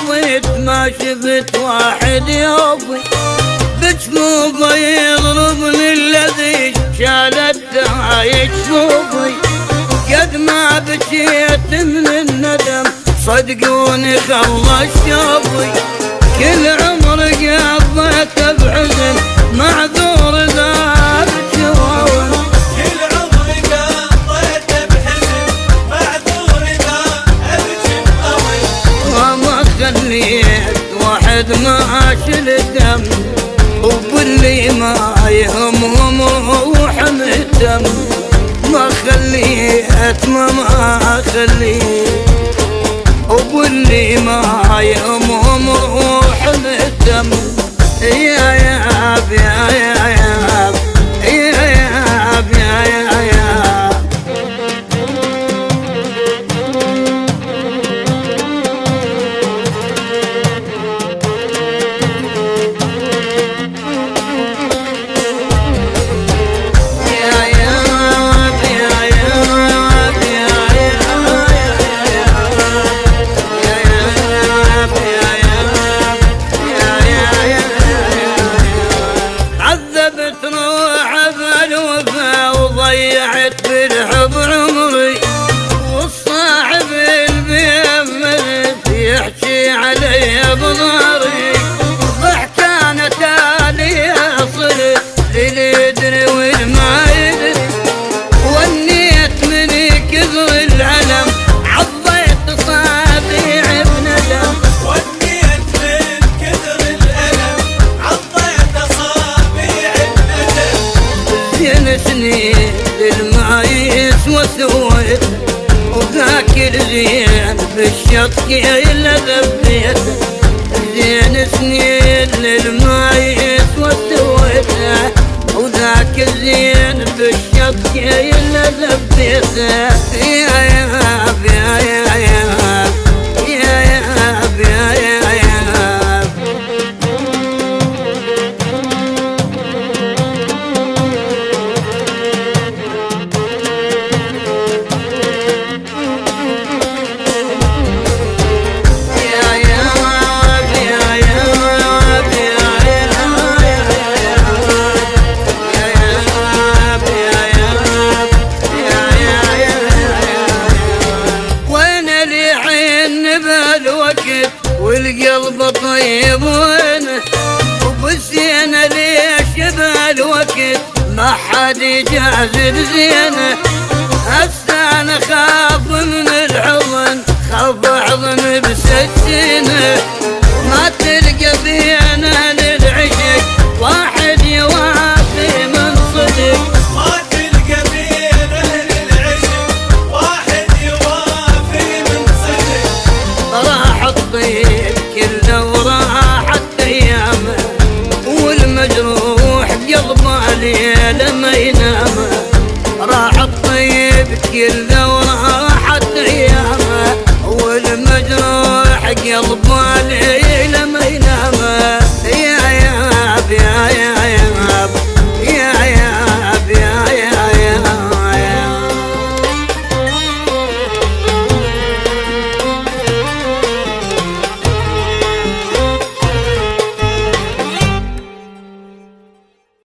مضيت ما شفت واحد يوفي بجنوبه يضربني الذي شالته يشوفي. قد ما بكيت من الندم صدقوني خلص شوفي. كل عمر قضيته بحزن معذور ذا بتهون. كل عمر قضيته بحزن معذور ذا بتهون. وما خليت واحد ما شل دم وباللي ما يهمهم روحهم الدم. ما خليت ما خليت وباللي ما يهمهم روحهم الدم. يا ياب يا ياب يا ياب يا ياب. ضيعت بالحب عمري والصاحب البيمت يحكي علي بظهري. ضحكانة تالي صرت اللي يدري والما يدري. ونيت من كثر العلم عضيت صابيع بندم. ونيت من كثر الألم عضيت أصابيع بندم. زين سنين المايس وسويت وذاك الزين بالشط إلا ذبيت. زين سنين للمايس وسويته وذاك الزين بالشط إلا ذبيته. يا ياب يا ياب يا ياب يا ياب. والقلب طيب وينه وبالزينة ليش بالوقت ما حد يجازل زينه. هسه انا خاف من الحضن خاف احضن بسكينه. ما تلقى بينا للعشق واحد يوافي من صدق. ما تلقى بينا للعشق واحد يوافي من صدق. راح الطيب كله وراحت ايامه والمجروح قلبه ليله ما ينام. راح الطيب كله وراحت ايامه والمجروح قلبه ليله